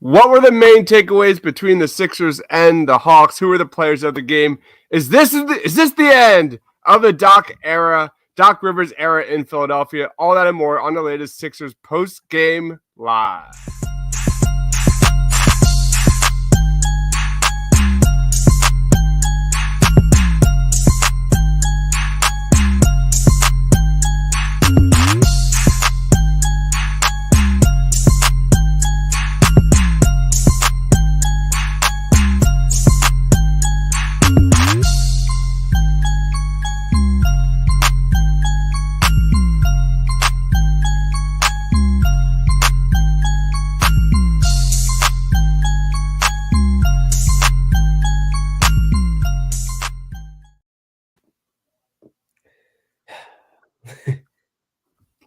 What were the main takeaways between the Sixers and the Hawks? Who were the players of the game? Is this the end of the Doc Rivers era in Philadelphia? All that and more on the latest Sixers post game live.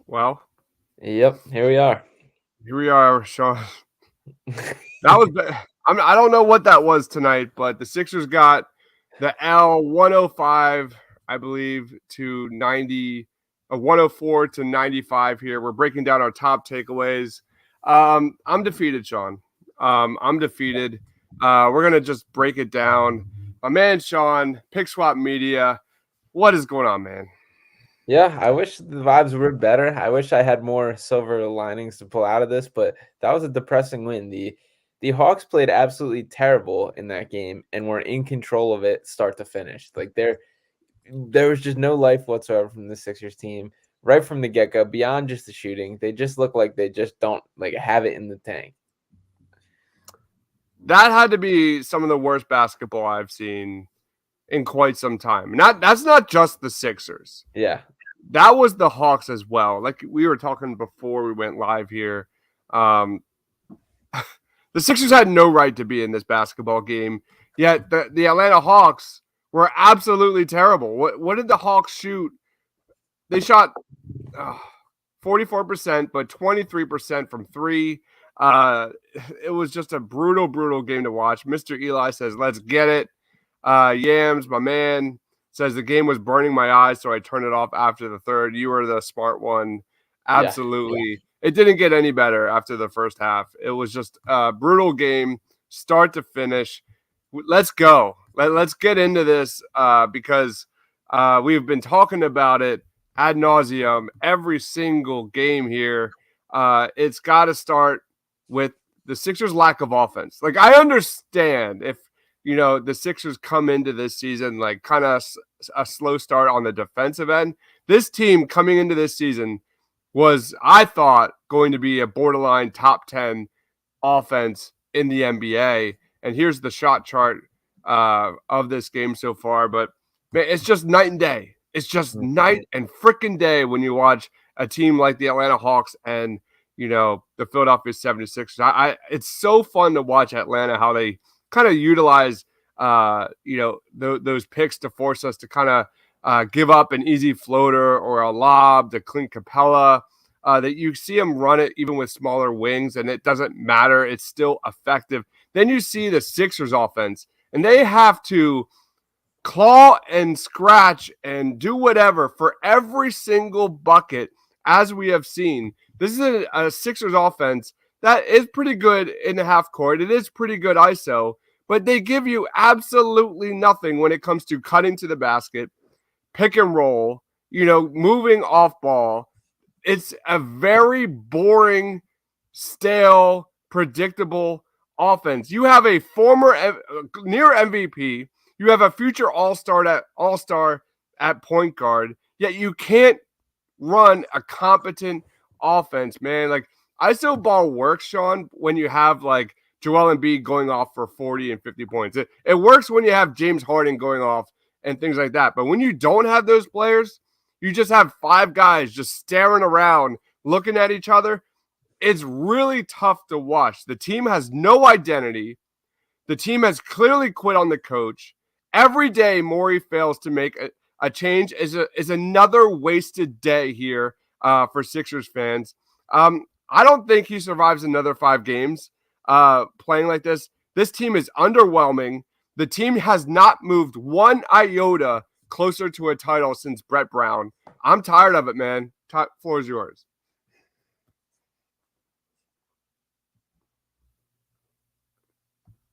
Well, yep, here we are. Here we are, Sean. That was. I don't know what that was tonight, but the Sixers got the L 105, I believe, to 90, 104 to 95 here. We're breaking down our top takeaways. I'm defeated, Sean. I'm defeated. We're going to just break it down. My man, Sean, Pick Swap Media. What is going on, man? Yeah, I wish the vibes were better. I wish I had more silver linings to pull out of this, but that was a depressing win. The Hawks played absolutely terrible in that game and were in control of it start to finish. Like there was just no life whatsoever from the Sixers team right from the get-go, beyond just the shooting. They just look like they just don't have it in the tank. That had to be some of the worst basketball I've seen in quite some time. That's not just the Sixers. Yeah. That was the Hawks as well. Like we were talking before we went live here. The Sixers had no right to be in this basketball game. Yet the Atlanta Hawks were absolutely terrible. What did the Hawks shoot? They shot 44%, but 23% from three. It was just a brutal game to watch. Mr. Eli says, "Let's get it." Yams, my man, says the game was burning my eyes, so I turned it off after the third. You were the smart one. Absolutely. Yeah. It didn't get any better after the first half. It was just a brutal game, start to finish. Let's go. Let's get into this because we've been talking about it ad nauseum every single game here. It's got to start with the Sixers' lack of offense. Like, I understand if the Sixers come into this season like kind of a slow start on the defensive end. This team coming into this season was, I thought, going to be a borderline top 10 offense in the NBA. And here's the shot chart of this game so far. But man, it's just night and day. It's just night and freaking day when you watch a team like the Atlanta Hawks and, the Philadelphia 76ers. It's so fun to watch Atlanta, how they kind of utilize those picks to force us to kind of give up an easy floater or a lob to Clint Capella, that you see them run it even with smaller wings and it doesn't matter. It's still effective. Then you see the Sixers offense and they have to claw and scratch and do whatever for every single bucket, as we have seen. This is a Sixers offense that is pretty good in the half court. It is pretty good ISO, but they give you absolutely nothing when it comes to cutting to the basket, pick and roll, moving off ball. It's a very boring, stale, predictable offense. You have a former near MVP. You have a future all-star at point guard, yet you can't run a competent offense, man. Like, ISO ball works, Sean, when you have like Joel Embiid going off for 40 and 50 points. It works when you have James Harden going off and things like that. But when you don't have those players, you just have five guys just staring around, looking at each other. It's really tough to watch. The team has no identity. The team has clearly quit on the coach. Every day Morey fails to make a change is another wasted day here for Sixers fans. I don't think he survives another 5 games playing like this. This team is underwhelming. The team has not moved one iota closer to a title since Brett Brown. I'm tired of it, man. Floor is yours.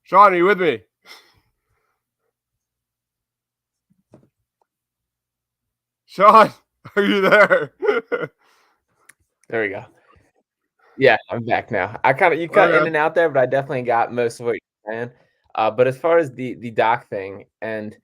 Sean, are you with me? Sean, are you there? There we go. Yeah, I'm back now. You cut in and out there, but I definitely got most of what you're saying. But as far as the doc thing, and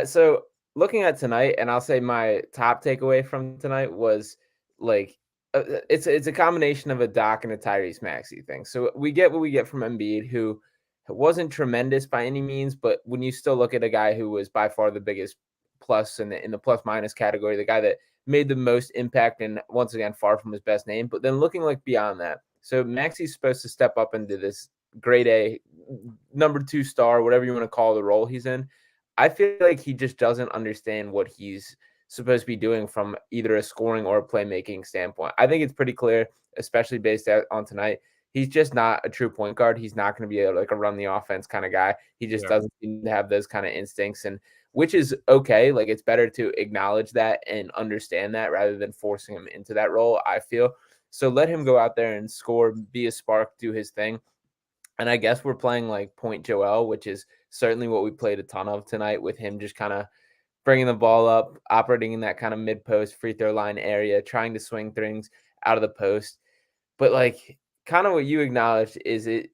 so looking at tonight, and I'll say my top takeaway from tonight was like it's a combination of a Doc and a Tyrese Maxey thing. So we get what we get from Embiid, who wasn't tremendous by any means, but when you still look at a guy who was by far the biggest plus in the plus minus category, the guy that made the most impact and once again far from his best name. But then looking like beyond that, so Maxey's supposed to step up into this grade A number 2 star, whatever you want to call the role he's in. I feel like he just doesn't understand what he's supposed to be doing from either a scoring or a playmaking standpoint. I think it's pretty clear, especially based on tonight. He's just not a true point guard. He's not going to be like a run the offense kind of guy. He just doesn't seem to have those kind of instincts, and which is okay. Like, it's better to acknowledge that and understand that rather than forcing him into that role, I feel. So let him go out there and score, be a spark, do his thing. And I guess we're playing like Point Joel, which is certainly what we played a ton of tonight, with him just kind of bringing the ball up, operating in that kind of mid-post free throw line area, trying to swing things out of the post. But like kind of what you acknowledged is it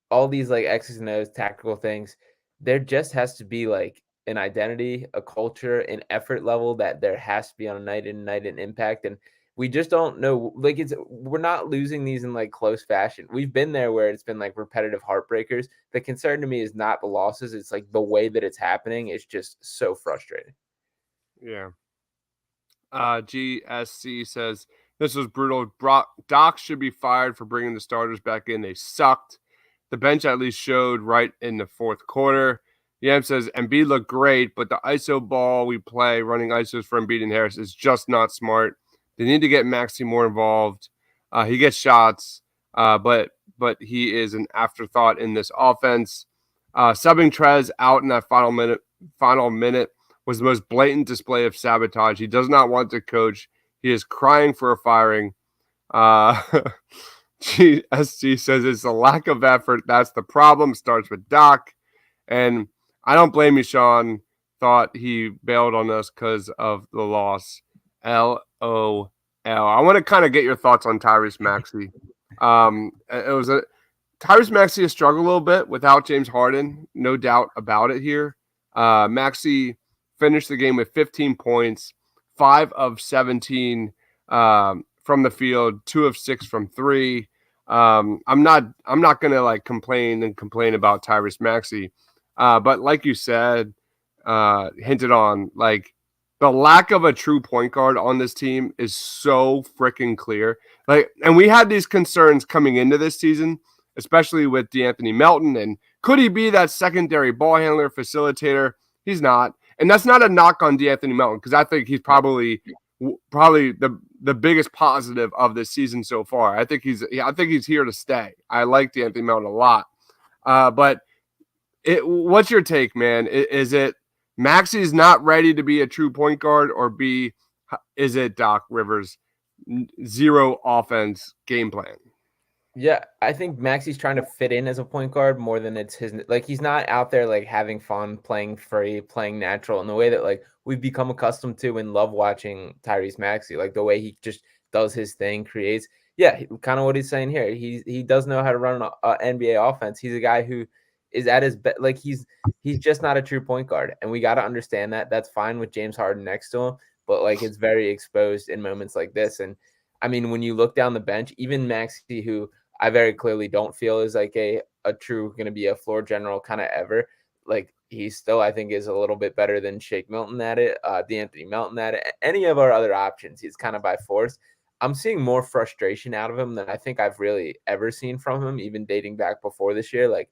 all these like X's and O's tactical things, there just has to be like an identity, a culture, an effort level that there has to be on a night in, night in impact. And we just don't know, like, we're not losing these in like close fashion. We've been there where it's been like repetitive heartbreakers. The concern to me is not the losses, it's like the way that it's happening is just so frustrating. Yeah. GSC says this was brutal. Doc should be fired for bringing the starters back in. They sucked. The bench at least showed right in the fourth quarter. Yam says Embiid looked great, but the ISO ball we play, running ISOs for Embiid and Harris, is just not smart. They need to get Maxey more involved. He gets shots, but he is an afterthought in this offense. Subbing Trez out in that final minute was the most blatant display of sabotage. He does not want to coach. He is crying for a firing. GSG says it's a lack of effort. That's the problem. Starts with Doc. And I don't blame you, Sean. Thought he bailed on us because of the loss. LOL. I want to kind of get your thoughts on Tyrese Maxey. Tyrese Maxey has struggled a little bit without James Harden, no doubt about it here. Maxey finished the game with 15 points, 5 of 17 from the field, 2 of 6 from 3. I'm not gonna like complain about Tyrese Maxey, but like you said, hinted on, like, the lack of a true point guard on this team is so freaking clear. Like, and we had these concerns coming into this season, especially with DeAnthony Melton. And could he be that secondary ball handler, facilitator? He's not. And that's not a knock on DeAnthony Melton, because I think he's probably the biggest positive of this season so far. I think he's here to stay. I like DeAnthony Melton a lot. But what's your take, man? Is it Maxey's not ready to be a true point guard, or B, is it Doc Rivers' zero offense game plan? Yeah, I think Maxey's trying to fit in as a point guard more than it's his. Like, he's not out there like having fun, playing free, playing natural in the way that like we've become accustomed to and love watching Tyrese Maxey. Like the way he just does his thing, creates. Yeah, kind of what he's saying here. He does know how to run an NBA offense. He's a guy who is at his best. Like he's just not a true point guard, and we got to understand that. That's fine with James Harden next to him, but like it's very exposed in moments like this. And I mean, when you look down the bench, even Maxey, who I very clearly don't feel is like a true going to be a floor general kind of ever. Like, he still, I think, is a little bit better than Shake Milton at it, DeAnthony Melton at it. Any of our other options, he's kind of by force. I'm seeing more frustration out of him than I think I've really ever seen from him, even dating back before this year. Like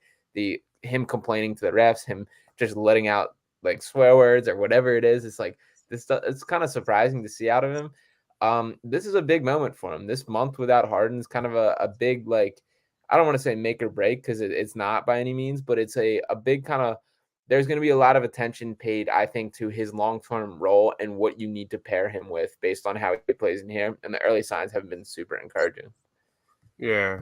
him complaining to the refs, him just letting out like swear words or whatever it is. It's like this. It's kind of surprising to see out of him. This is a big moment for him. This month without Harden is kind of a big, like, I don't want to say make or break, because it's not by any means, but it's a big kind of, there's going to be a lot of attention paid, I think, to his long-term role and what you need to pair him with based on how he plays in here. And the early signs have been super encouraging. Yeah.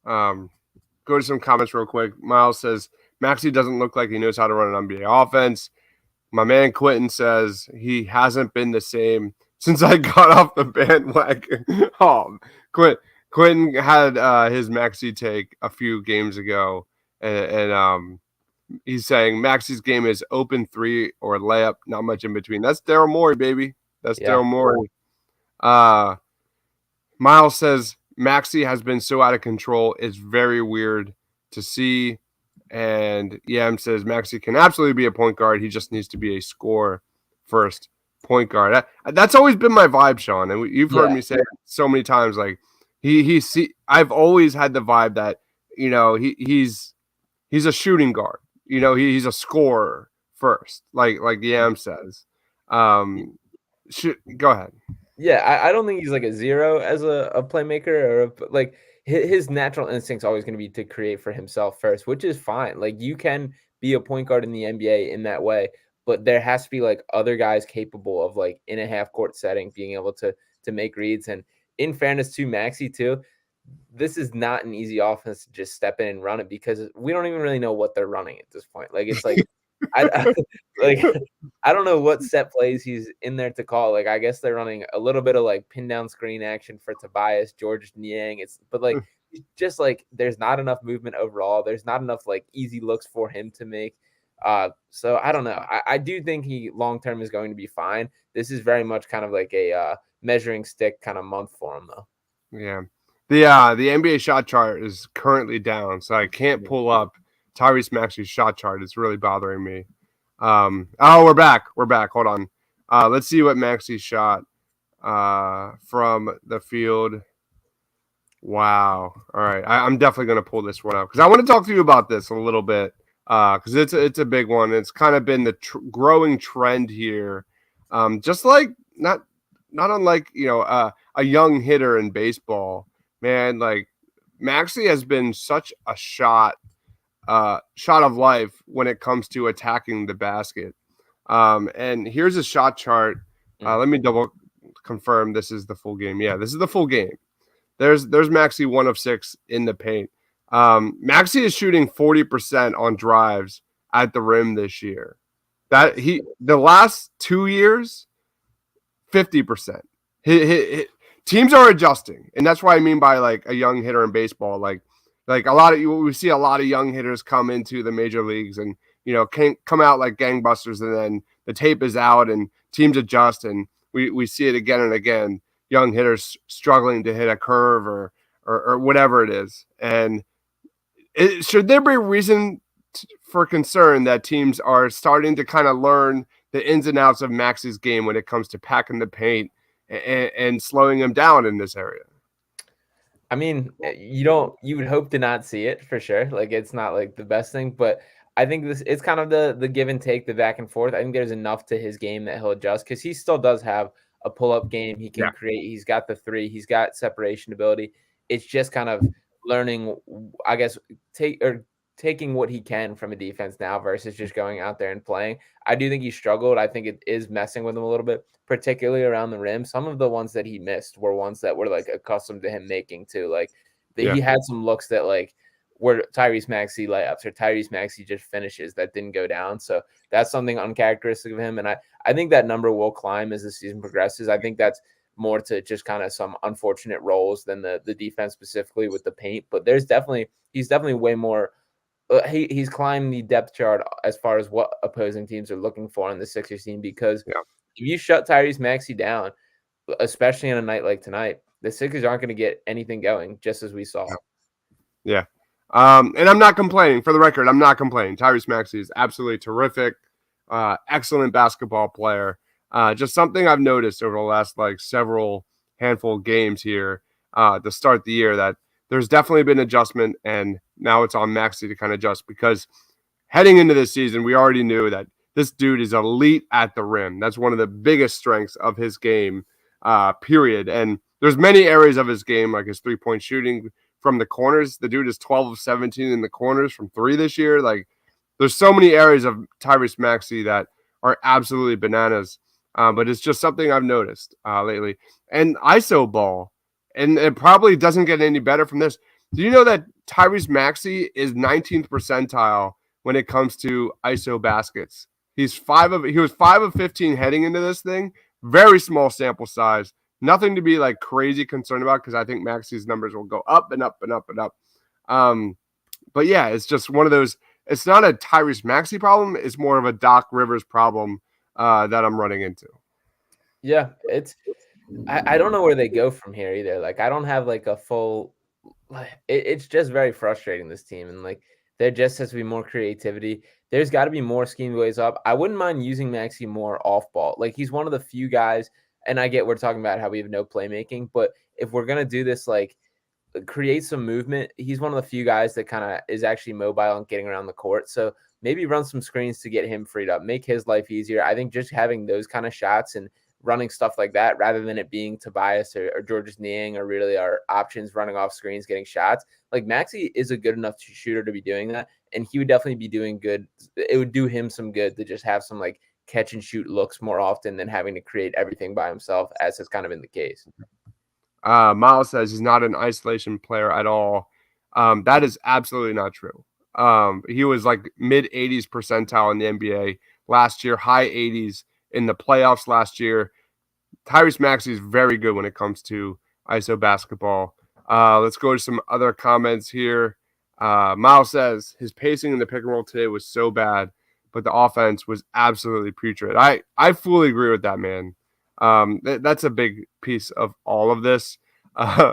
Go to some comments real quick. Miles says, Maxey doesn't look like he knows how to run an NBA offense. My man Quentin says he hasn't been the same since I got off the bandwagon. Oh, Quentin had his Maxey take a few games ago, and he's saying Maxey's game is open three or layup, not much in between. That's Daryl Morey, baby. That's Daryl Morey. Miles says Maxey has been so out of control. It's very weird to see. And Yam says Maxey can absolutely be a point guard. He just needs to be a scorer first point guard. That's always been my vibe, Sean. And you've heard me say it so many times. Like I've always had the vibe that, you know, he's a shooting guard. You know, he's a scorer first, like Yam says. Go ahead. Yeah, I don't think he's like a zero as a playmaker or like his natural instinct's always going to be to create for himself first, which is fine. Like you can be a point guard in the NBA in that way, but there has to be like other guys capable of like in a half court setting being able to make reads. And in fairness to Maxey too, this is not an easy offense to just step in and run it because we don't even really know what they're running at this point. Like it's like I don't know what set plays he's in there to call. Like I guess they're running a little bit of like pin down screen action for Tobias, George Niang. But like just like there's not enough movement overall. There's not enough like easy looks for him to make. So I don't know. I do think he long term is going to be fine. This is very much kind of like a measuring stick kind of month for him though. Yeah. The NBA shot chart is currently down, so I can't pull up Tyrese Maxey's shot chart. It's really bothering me. We're back. Hold on. Let's see what Maxey shot from the field. Wow. All right. I'm definitely going to pull this one up because I want to talk to you about this a little bit because it's a big one. It's kind of been the growing trend here. Just like not unlike, you know, a young hitter in baseball, man, like Maxey has been such a shot of life when it comes to attacking the basket. And here's a shot chart. Let me double confirm this is the full game. Yeah, this is the full game. There's Maxey 1 of 6 in the paint. Maxey is shooting 40% on drives at the rim this year. The last 2 years, 50%. Teams are adjusting, and that's what I mean by like a young hitter in baseball. Like we see a lot of young hitters come into the major leagues and, you know, can come out like gangbusters, and then the tape is out and teams adjust, and we see it again and again. Young hitters struggling to hit a curve or whatever it is. And should there be a reason for concern that teams are starting to kind of learn the ins and outs of Maxey's game when it comes to packing the paint and slowing him down in this area? I mean, you would hope to not see it for sure. Like it's not like the best thing, but I think it's kind of the give and take, the back and forth. I think there's enough to his game that he'll adjust because he still does have a pull-up game. He can create. He's got the three. He's got separation ability. It's just kind of learning, I guess, taking what he can from a defense now versus just going out there and playing. I do think he struggled. I think it is messing with him a little bit, particularly around the rim. Some of the ones that he missed were ones that were like accustomed to him making too. Like he had some looks that like were Tyrese Maxey layups or Tyrese Maxey just finishes that didn't go down. So that's something uncharacteristic of him. And I think that number will climb as the season progresses. I think that's more to just kind of some unfortunate roles than the defense specifically with the paint. But he's definitely way more. He's climbed the depth chart as far as what opposing teams are looking for on the Sixers team, because if you shut Tyrese Maxey down, especially on a night like tonight, the Sixers aren't going to get anything going, just as we saw. Yeah. And I'm not complaining. For the record, I'm not complaining. Tyrese Maxey is absolutely terrific, excellent basketball player. Just something I've noticed over the last like several handful of games here to start the year, that there's definitely been adjustment, and now it's on Maxey to kind of adjust, because heading into this season, we already knew that this dude is elite at the rim. That's one of the biggest strengths of his game, period. And there's many areas of his game, like his three-point shooting from the corners. The dude is 12 of 17 in the corners from three this year. Like, there's so many areas of Tyrese Maxey that are absolutely bananas. But it's just something I've noticed lately. And ISO ball, and it probably doesn't get any better from this. Do you know that Tyrese Maxey is 19th percentile when it comes to ISO baskets. He was 5 of 15 heading into this thing. Very small sample size. Nothing to be like crazy concerned about because I think Maxi's numbers will go up and up and up and up. But yeah, it's just one of those. It's not a Tyrese Maxey problem. It's more of a Doc Rivers problem that I'm running into. Yeah, I don't know where they go from here either. Like, I don't have like a full. It's just very frustrating, this team, and like there just has to be more creativity. There's got to be more scheme ways up. I wouldn't mind using Maxey more off ball. Like, he's one of the few guys, and I get we're talking about how we have no playmaking, but if we're gonna do this, like, create some movement, he's one of the few guys that kind of is actually mobile and getting around the court. So maybe run some screens to get him freed up, make his life easier. I think just having those kind of shots and running stuff like that, rather than it being Tobias or Georges Niang or really our options running off screens, getting shots. Like, Maxey is a good enough shooter to be doing that, and he would definitely be doing good. It would do him some good to just have some like catch and shoot looks more often than having to create everything by himself, as has kind of been the case. Miles says he's not an isolation player at all. That is absolutely not true. He was like mid 80s percentile in the NBA last year, high 80s in the playoffs last year. Tyrese Maxey is very good when it comes to ISO basketball. Let's go to some other comments here. Miles says his pacing in the pick and roll today was so bad, but the offense was absolutely putrid. I fully agree with that, man. That's a big piece of all of this.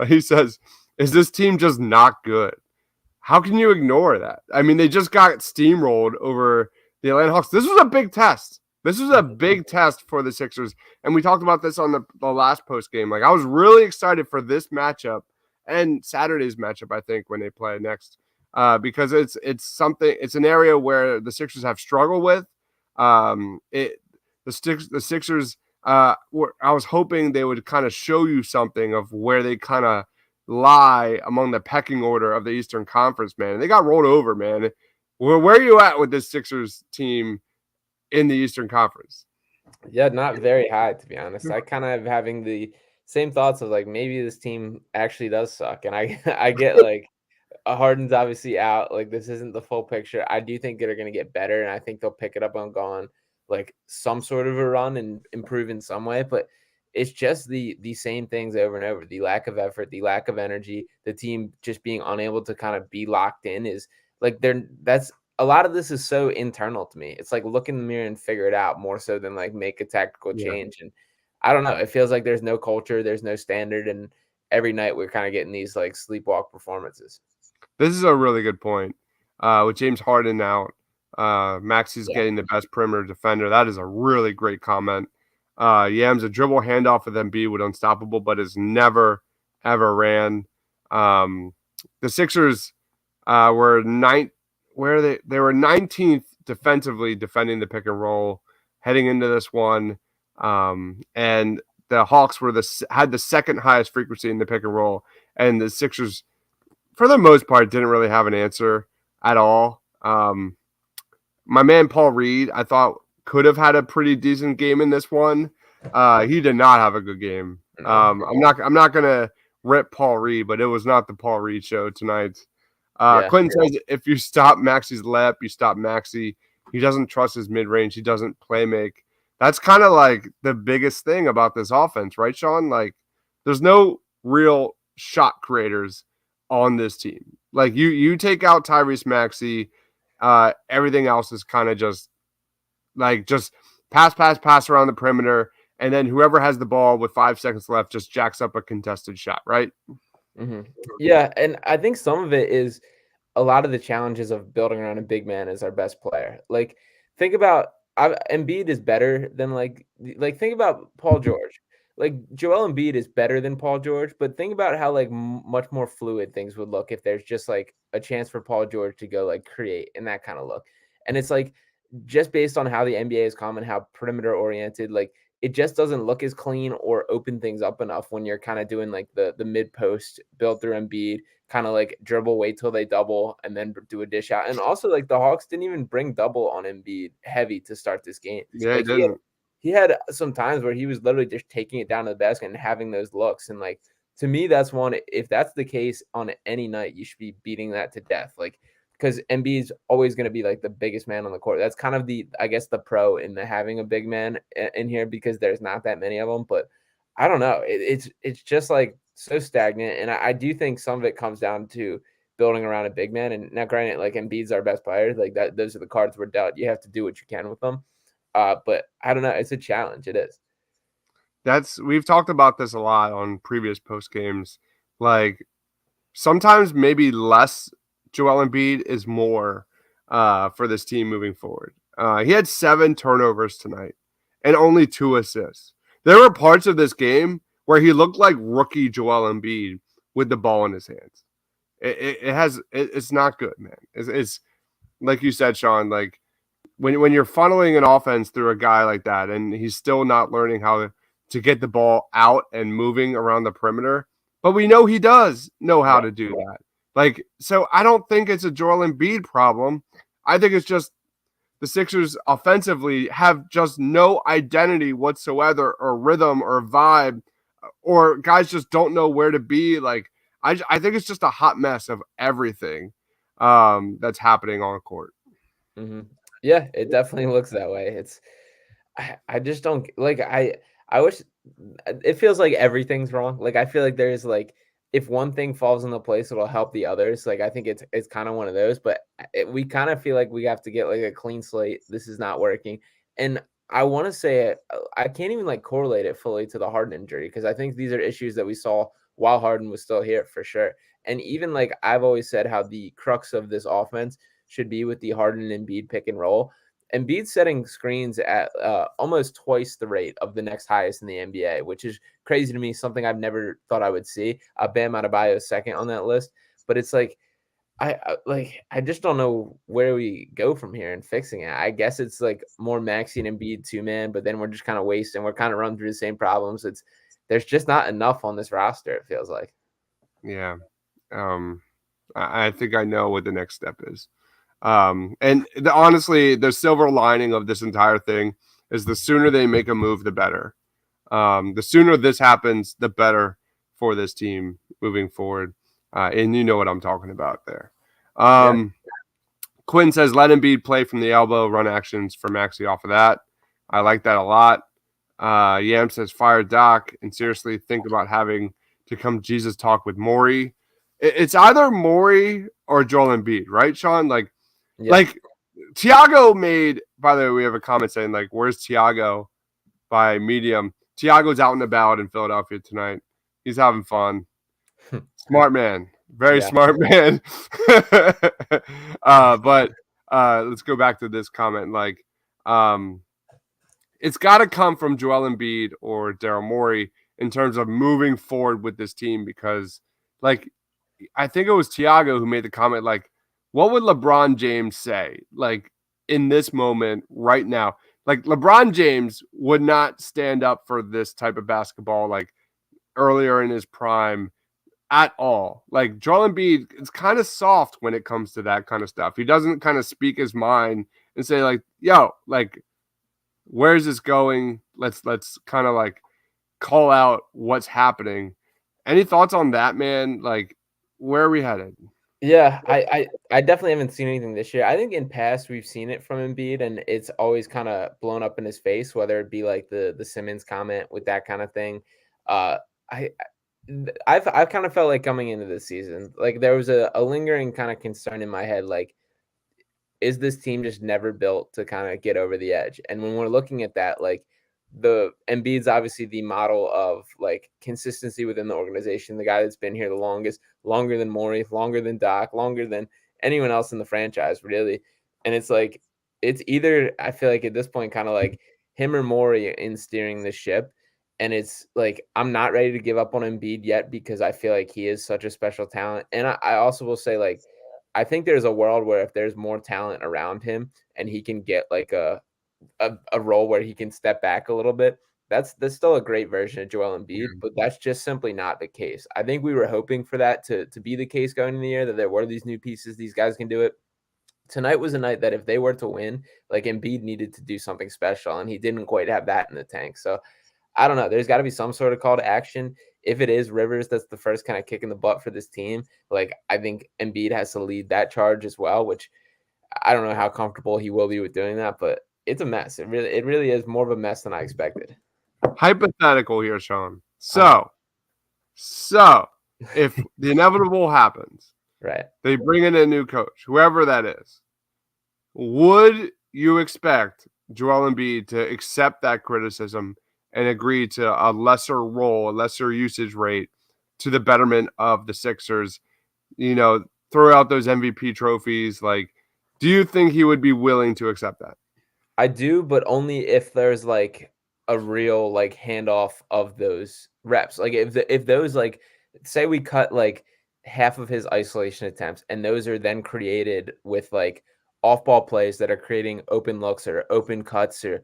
He says, is this team just not good? How can you ignore that? I mean, they just got steamrolled over the Atlanta Hawks. This was a big test. This was a big test for the Sixers. And we talked about this on the last post game. Like, I was really excited for this matchup and Saturday's matchup, I think, when they play next. Because it's an area where the Sixers have struggled with. The Sixers, I was hoping they would kind of show you something of where they kind of lie among the pecking order of the Eastern Conference, man. And they got rolled over, man. Where are you at with this Sixers team in the Eastern Conference? Yeah, not very high, to be honest. I kind of having the same thoughts of like, maybe this team actually does suck. And I get like, Harden's obviously out. Like, this isn't the full picture. I do think they're going to get better, and I think they'll pick it up on going like some sort of a run and improve in some way. But it's just the same things over and over. The lack of effort, the lack of energy, the team just being unable to kind of be locked in is like that's a lot of this is so internal to me. It's like look in the mirror and figure it out more so than like make a tactical change. And I don't know. It feels like there's no culture, there's no standard, and every night we're kind of getting these like sleepwalk performances. This is a really good point. With James Harden out, Maxey's getting the best perimeter defender. That is a really great comment. Yams, a dribble handoff with Embiid with unstoppable, but has never, ever ran. The Sixers were they were 19th defensively defending the pick and roll heading into this one. And the Hawks had the second highest frequency in the pick and roll. And the Sixers, for the most part, didn't really have an answer at all. My man Paul Reed, I thought, could have had a pretty decent game in this one. He did not have a good game. I'm not gonna rip Paul Reed, but it was not the Paul Reed show tonight. Clinton says if you stop Maxey's layup, you stop Maxey. He doesn't trust his mid range. He doesn't play make. That's kind of like the biggest thing about this offense, right, Sean? Like, there's no real shot creators on this team. Like, you take out Tyrese Maxey, everything else is kind of just pass around the perimeter, and then whoever has the ball with 5 seconds left just jacks up a contested shot, right? Mm-hmm. Yeah, and I think some of it is a lot of the challenges of building around a big man as our best player. Like, think about Embiid is better than like think about Paul George. Like, Joel Embiid is better than Paul George, but think about how like much more fluid things would look if there's just like a chance for Paul George to go like create and that kind of look. And it's like just based on how the NBA is common, how perimeter oriented, like it just doesn't look as clean or open things up enough when you're kind of doing like the mid post build through Embiid, kind of like dribble, wait till they double, and then do a dish out. And also, like, the Hawks didn't even bring double on Embiid heavy to start this game. Yeah, like, he had some times where he was literally just taking it down to the basket and having those looks. And like, to me, that's one. If that's the case on any night, you should be beating that to death. Like, because Embiid's always going to be like the biggest man on the court. That's kind of I guess the pro in the having a big man in here because there's not that many of them. But I don't know. It's just like so stagnant, and I do think some of it comes down to building around a big man. And now, granted, like Embiid's our best player, like that. Those are the cards we're dealt. You have to do what you can with them. But I don't know. It's a challenge. It is. We've talked about this a lot on previous post games. Like sometimes maybe less Joel Embiid is more for this team moving forward. He had 7 turnovers tonight and only 2 assists. There were parts of this game where he looked like rookie Joel Embiid with the ball in his hands. It's not good, man. It's like you said, Sean, like when you're funneling an offense through a guy like that and he's still not learning how to get the ball out and moving around the perimeter, but we know he does know how to do that. Like, so I don't think it's a Joel Embiid problem. I think it's just the Sixers offensively have just no identity whatsoever or rhythm or vibe, or guys just don't know where to be. Like, I think it's just a hot mess of everything that's happening on the court. Mm-hmm. Yeah, it definitely looks that way. I just don't like, I wish it feels like everything's wrong. Like, I feel like there's like, if one thing falls into place, it'll help the others. Like, I think it's kind of one of those, but we kind of feel like we have to get like a clean slate. This is not working. And I want to say I can't even like correlate it fully to the Harden injury because I think these are issues that we saw while Harden was still here for sure. And even like I've always said how the crux of this offense should be with the Harden and Embiid pick and roll. Embiid's setting screens at almost twice the rate of the next highest in the NBA, which is crazy to me, something I've never thought I would see. Bam Adebayo is second on that list, but it's like I just don't know where we go from here and fixing it. I guess it's like more Maxey and Embiid 2-man, but then we're just kind of wasting. We're kind of running through the same problems. There's just not enough on this roster, it feels like. Yeah. I think I know what the next step is. And honestly, the silver lining of this entire thing is the sooner they make a move, the better. The sooner this happens, the better for this team moving forward. And you know what I'm talking about there. Yeah. Quinn says, let Embiid play from the elbow, run actions for Maxey off of that. I like that a lot. Yam says, fire Doc and seriously think about having to come Jesus talk with Morey. It's either Morey or Joel Embiid, right, Sean? Like, like Tiago made, by the way, we have a comment saying, like, where's Tiago by Medium? Tiago's out and about in Philadelphia tonight. He's having fun. Smart man. Very smart man. But let's go back to this comment. Like, it's got to come from Joel Embiid or Daryl Morey in terms of moving forward with this team because, like, I think it was Tiago who made the comment, like, what would LeBron James say, like, in this moment right now? Like, LeBron James would not stand up for this type of basketball, like, earlier in his prime at all. Like, Joel Embiid is kind of soft when it comes to that kind of stuff. He doesn't kind of speak his mind and say, like, yo, like, where's this going? Let's kind of, like, call out what's happening. Any thoughts on that, man? Like, where are we headed? Yeah, I definitely haven't seen anything this year. I think in past we've seen it from Embiid, and it's always kind of blown up in his face, whether it be like the Simmons comment with that kind of thing. I've kind of felt like coming into this season, like there was a lingering kind of concern in my head, like, is this team just never built to kind of get over the edge? And when we're looking at that, like, the Embiid's obviously the model of like consistency within the organization, the guy that's been here the longest, longer than Morey, longer than Doc, longer than anyone else in the franchise, really. And it's like, it's either, I feel like at this point, kind of like him or Morey in steering the ship. And it's like, I'm not ready to give up on Embiid yet because I feel like he is such a special talent. And I also will say, like, I think there's a world where if there's more talent around him and he can get like a role where he can step back a little bit, that's still a great version of Joel Embiid, but that's just simply not the case. I think we were hoping for that to be the case going in the year, that there were these new pieces, these guys can do it. Tonight was a night that if they were to win, like, Embiid needed to do something special, and he didn't quite have that in the tank. So I don't know. There's got to be some sort of call to action. if it is Rivers that's the first kind of kick in the butt for this team, like I think Embiid has to lead that charge as well, which I don't know how comfortable he will be with doing that, but it's a mess. It really is more of a mess than I expected. Hypothetical here, Sean. Uh-huh. So if the inevitable happens, Right. they bring in a new coach, whoever that is, would you expect Joel Embiid to accept that criticism and agree to a lesser role, a lesser usage rate to the betterment of the Sixers? Throw out those MVP trophies. Like, do you think he would be willing to accept that? I do, but only if there's like a real like handoff of those reps. Like if those like say we cut like half of his isolation attempts and those are then created with like off ball plays that are creating open looks or open cuts or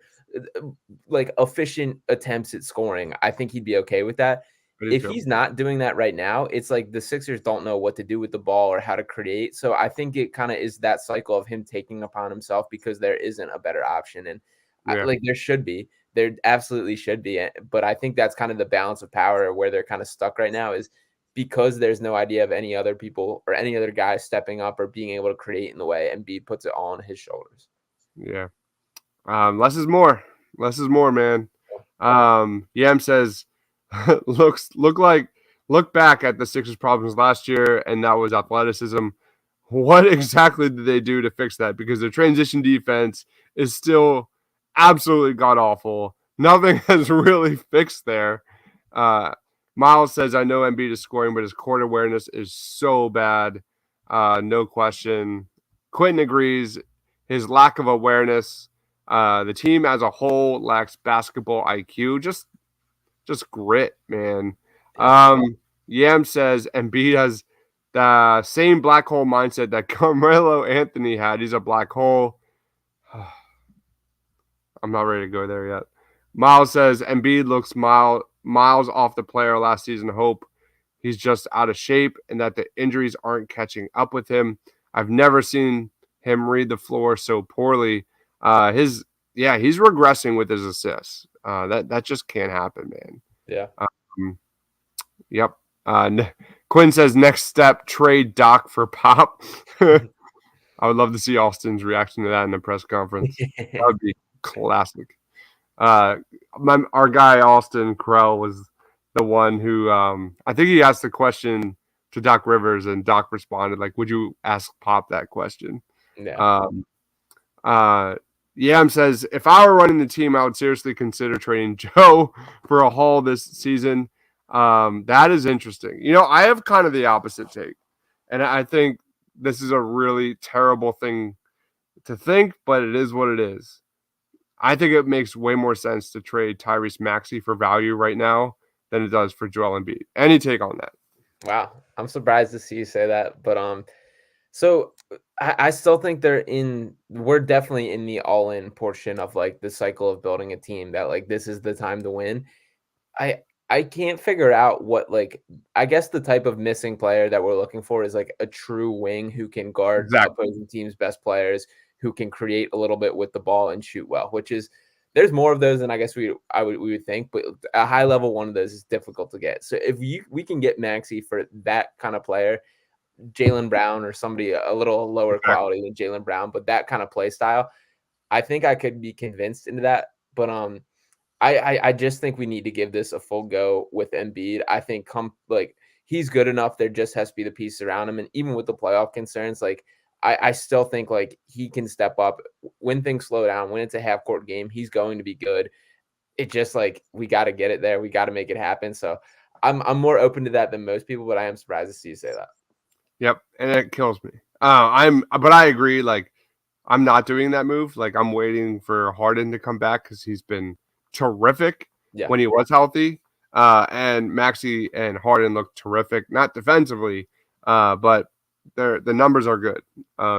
like efficient attempts at scoring, I think he'd be okay with that. If he's not doing that right now, it's like the Sixers don't know what to do with the ball or how to create. So I think it kind of is that cycle of him taking upon himself because there isn't a better option. And like there absolutely should be. But I think that's kind of the balance of power where they're kind of stuck right now is because there's no idea of any other people or any other guys stepping up or being able to create in the way, and Embiid puts it all on his shoulders. Yeah. Less is more. Less is more, man. Yam says, look back at the Sixers' problems last year, and that was athleticism. What exactly did they do to fix that? Because their transition defense is still absolutely god awful. Nothing has really fixed there. Miles says, I know Embiid is scoring, but his court awareness is so bad. No question. Quentin agrees. His lack of awareness. The team as a whole lacks basketball IQ. Just grit, man. Yam says Embiid has the same black hole mindset that Carmelo Anthony had. He's a black hole. I'm not ready to go there yet. Miles says Embiid looks miles off the player last season. Hope he's just out of shape and that the injuries aren't catching up with him. I've never seen him read the floor so poorly. He's regressing with his assists. That just can't happen, man. Yeah. Yep. Quinn says next step, trade Doc for Pop. I would love to see Austin's reaction to that in the press conference. That would be classic. Our guy Austin Krell was the one who I think he asked the question to Doc Rivers, and Doc responded like, "Would you ask Pop that question?" Yeah. Yam says, if I were running the team, I would seriously consider trading Joe for a haul this season. That is interesting. I have kind of the opposite take, and I think this is a really terrible thing to think, but it is what it is. I think it makes way more sense to trade Tyrese Maxey for value right now than it does for Joel Embiid. Any take on that? Wow. I'm surprised to see you say that, but so I still think we're definitely in the all-in portion of like the cycle of building a team that like this is the time to win. I can't figure out what like I guess the type of missing player that we're looking for is like a true wing who can guard opposing teams' best players, who can create a little bit with the ball and shoot well, which is there's more of those than I guess we would think, but a high level one of those is difficult to get. So if we can get Maxey for that kind of player, Jaylen Brown or somebody a little lower quality than Jaylen Brown, but that kind of play style, I think I could be convinced into that. But I just think we need to give this a full go with Embiid. I think he's good enough. There just has to be the piece around him, and even with the playoff concerns, like I still think like he can step up when things slow down. When it's a half court game, he's going to be good. It just like we got to get it there. We got to make it happen. So I'm more open to that than most people, but I am surprised to see you say that. Yep, and it kills me. But I agree. Like, I'm not doing that move. Like, I'm waiting for Harden to come back because he's been terrific when he was healthy. And Maxey and Harden look terrific, not defensively, but the numbers are good.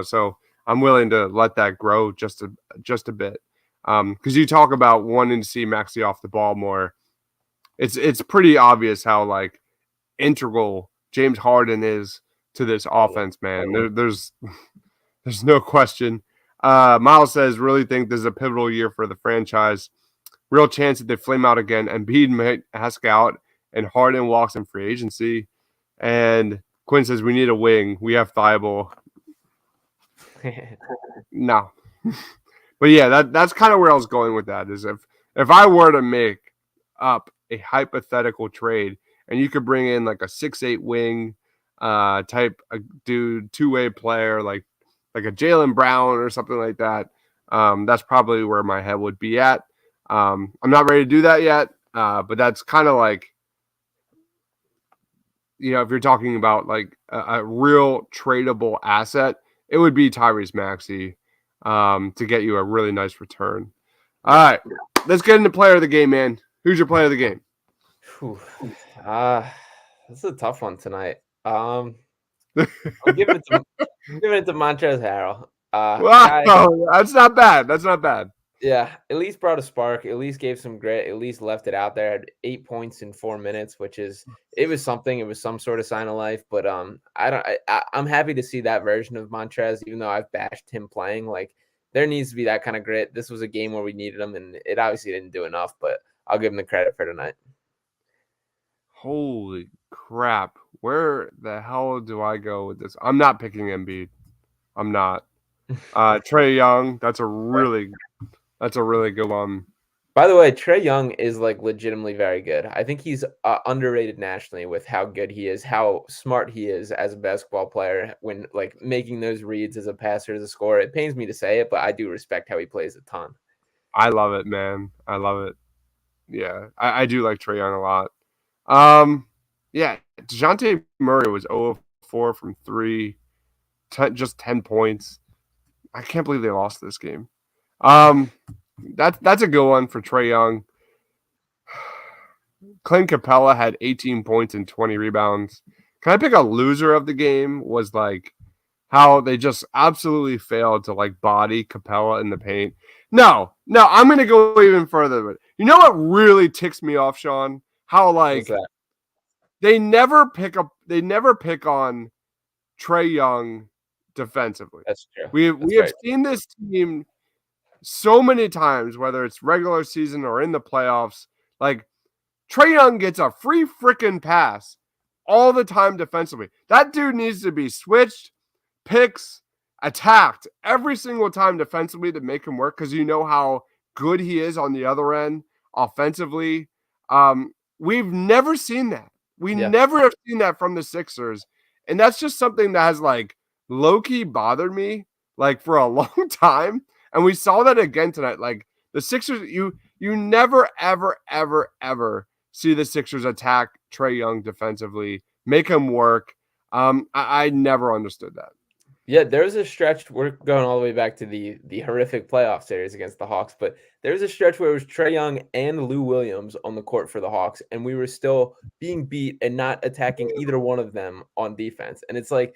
So I'm willing to let that grow just a bit. Because you talk about wanting to see Maxey off the ball more. It's pretty obvious how like integral James Harden is to this offense, man. There's no question. Miles says, really think this is a pivotal year for the franchise. Real chance that they flame out again. Embiid might ask out and Harden walks in free agency. And Quinn says, we need a wing. We have Thibault. No. But yeah, that's kind of where I was going with that, is if I were to make up a hypothetical trade and you could bring in like a 6'8" wing type dude, two-way player, like a Jaylen Brown or something like that, that's probably where my head would be at. I'm not ready to do that yet, but that's kind of like, if you're talking about like a real tradable asset, it would be Tyrese Maxey to get you a really nice return. All right, let's get into player of the game, man. Who's your player of the game? This is a tough one tonight. I'm giving it to Montrezl Harrell. Wow, that's not bad. That's not bad. Yeah, at least brought a spark. At least gave some grit. At least left it out there. Had 8 points in 4 minutes, it was something. It was some sort of sign of life. But I'm happy to see that version of Montrez, even though I've bashed him playing. Like, there needs to be that kind of grit. This was a game where we needed him, and it obviously didn't do enough. But I'll give him the credit for tonight. Holy crap! Where the hell do I go with this? I'm not picking Embiid. I'm not. Trae Young. That's a really good one. By the way, Trae Young is like legitimately very good. I think he's underrated nationally with how good he is, how smart he is as a basketball player when like making those reads as a passer, as a scorer. It pains me to say it, but I do respect how he plays a ton. I love it, man. I love it. Yeah, I do like Trae Young a lot. Yeah, DeJounte Murray was 0-4 from 3, just 10 points. I can't believe they lost this game. That's a good one for Trae Young. Clint Capella had 18 points and 20 rebounds. Can I pick a loser of the game? Was like how they just absolutely failed to like body Capella in the paint. No, I'm going to go even further. You know what really ticks me off, Sean? How like they never pick on Trae Young defensively. That's true. We have seen this team so many times, whether it's regular season or in the playoffs. Like, Trae Young gets a free freaking pass all the time defensively. That dude needs to be switched, picks, attacked every single time defensively to make him work, because you know how good he is on the other end offensively. We've never seen that. We never have seen that from the Sixers. And that's just something that has like low-key bothered me like for a long time. And we saw that again tonight. Like the Sixers, you never, ever, ever, ever see the Sixers attack Trae Young defensively, make him work. I never understood that. Yeah, there was a stretch. We're going all the way back to the horrific playoff series against the Hawks, but there was a stretch where it was Trae Young and Lou Williams on the court for the Hawks, and we were still being beat and not attacking either one of them on defense. And it's like,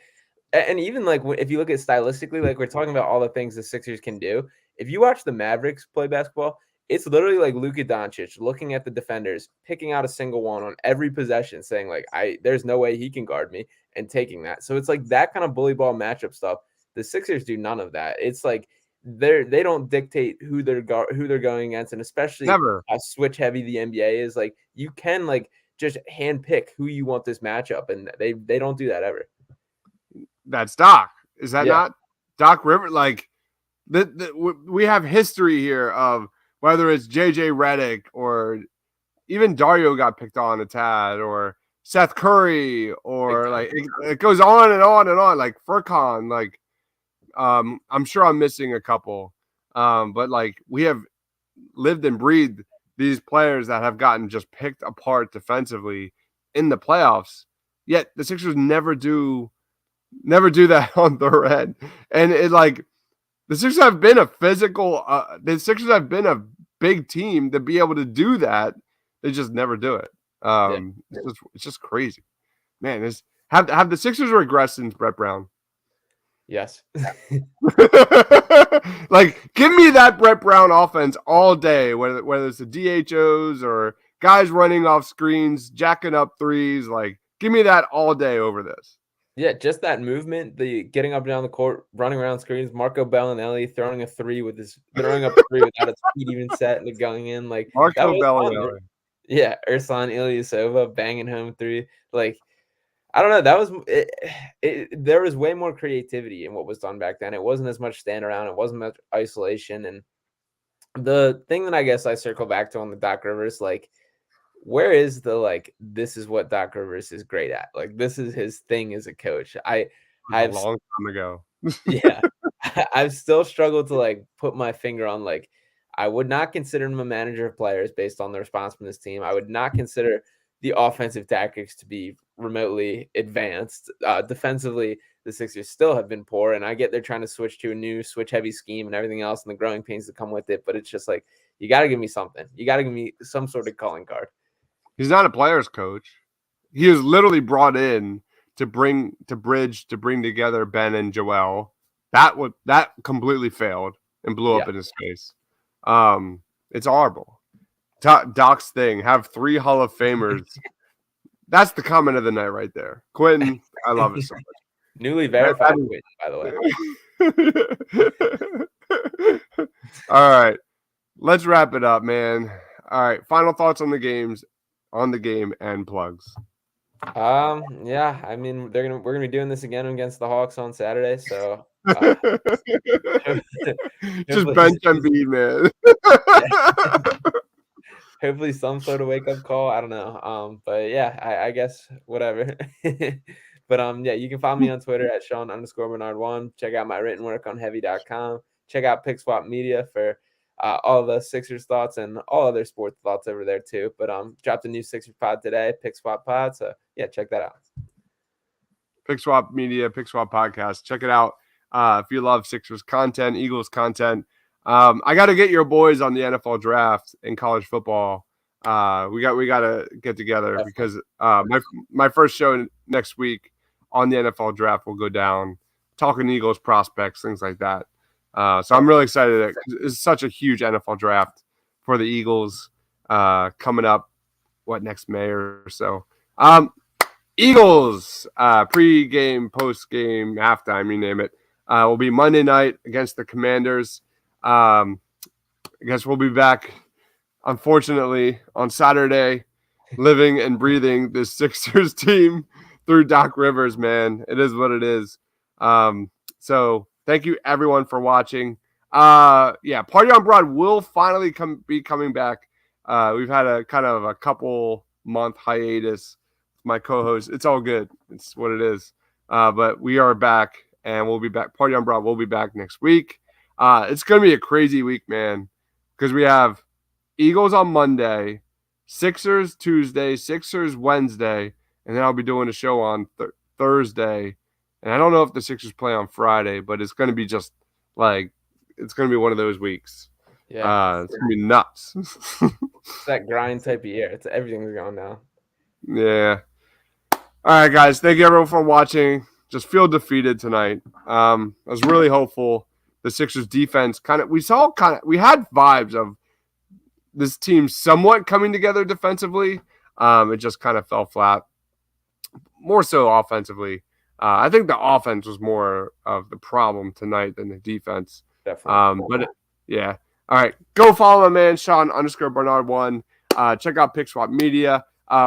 and even like if you look at stylistically, like we're talking about all the things the Sixers can do. If you watch the Mavericks play basketball, it's literally like Luka Doncic looking at the defenders, picking out a single one on every possession, saying like, there's no way he can guard me, and taking that. So it's like that kind of bully ball matchup stuff. The Sixers do none of that. It's like they don't dictate who they're going against, and especially Never. how switch heavy the NBA is. Like you can like just hand pick who you want this matchup, and they don't do that ever. That's Doc. Is that not Doc River? Like we have history here of whether it's JJ Redick or even Dario got picked on a tad, or Seth Curry, or like it goes on and on and on. Like Furkan, like I'm sure I'm missing a couple, but like we have lived and breathed these players that have gotten just picked apart defensively in the playoffs. Yet the Sixers never do that on their end, and it like the Sixers have been a physical. The Sixers have been a big team to be able to do that. They just never do it. It's just crazy, man. Have the Sixers regressed since Brett Brown? Yes. Like, give me that Brett Brown offense all day, whether it's the DHOs or guys running off screens, jacking up threes. Like, give me that all day over this. Yeah, just that movement, the getting up and down the court, running around screens, Marco Bellinelli throwing up a three without its feet even set and going in. Like Marco Bellinelli. Yeah, Ersan Ilyasova banging home 3. Like, I don't know. That was there was way more creativity in what was done back then. It wasn't as much stand around. It wasn't much isolation. And the thing that I guess I circle back to on the Doc Rivers, like, where is the like? This is what Doc Rivers is great at. Like, this is his thing as a coach. A I've long time ago. yeah, I've still struggled to like put my finger on like. I would not consider him a manager of players based on the response from this team. I would not consider the offensive tactics to be remotely advanced. Defensively, the Sixers still have been poor, and I get they're trying to switch to a new switch-heavy scheme and everything else, and the growing pains that come with it. But it's just like you got to give me something. You got to give me some sort of calling card. He's not a player's coach. He was literally brought in to bring together Ben and Joel. That completely failed and blew up in his face. It's horrible. Doc's thing, have 3 Hall of Famers. That's the comment of the night right there. Quentin, I love it so much. Newly verified Quentin, by the way. All right. Let's wrap it up, man. All right. Final thoughts on the game and plugs. Yeah, I mean we're gonna be doing this again against the Hawks on Saturday, so just bench Embiid, man. Hopefully some sort of wake up call. I don't know. But yeah, I guess whatever. But yeah, you can follow me on Twitter at Sean_Bernard1. Check out my written work on heavy.com. Check out PickSwap Media for all the Sixers thoughts and all other sports thoughts over there too. But dropped a new Sixers pod today, PickSwap Pod. So yeah, check that out. PickSwap Media, PickSwap Podcast. Check it out. If you love Sixers content, Eagles content. I got to get your boys on the NFL draft in college football. We got to get together. Definitely. Because my first show next week on the NFL draft will go down, talking Eagles prospects, things like that. So I'm really excited. It's such a huge NFL draft for the Eagles coming up, next May or so. Eagles pre-game, post-game, halftime, you name it. Will be Monday night against the Commanders. I guess we'll be back, unfortunately, on Saturday, living and breathing this Sixers team through Doc Rivers, man. It is what it is. So thank you, everyone, for watching. Yeah, Party on Broad will finally be coming back. We've had a kind of a couple-month hiatus. My co-host, it's all good. It's what it is. But we are back, and we'll be back. Party on Broad will be back next week. It's going to be a crazy week, man, because we have Eagles on Monday, Sixers Tuesday, Sixers Wednesday, and then I'll be doing a show on Thursday. And I don't know if the Sixers play on Friday, but it's going to be just like it's going to be one of those weeks. Yeah, it's going to be nuts. It's that grind type of year. It's everything's going down. Yeah. All right, guys. Thank you, everyone, for watching. Just feel defeated tonight. I was really hopeful. The Sixers defense we had vibes of this team somewhat coming together defensively. It just kind of fell flat. More so offensively. I think the offense was more of the problem tonight than the defense. Definitely. But yeah. All right. Go follow my man, Sean_Bernard1. Check out PickSwap Media.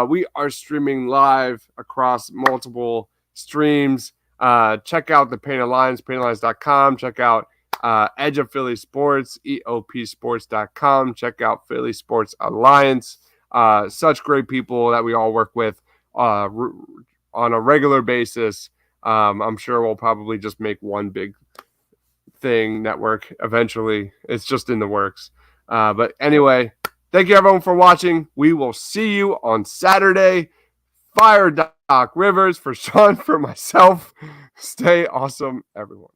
We are streaming live across multiple streams. Check out the Painted Lines, paintedlines.com. Check out Edge of Philly Sports, EOPsports.com. Check out Philly Sports Alliance. Such great people that we all work with on a regular basis. I'm sure we'll probably just make one big thing network eventually. It's just in the works. But anyway, thank you, everyone, for watching. We will see you on Saturday. Fire Doc Rivers for Sean, for myself. Stay awesome, everyone.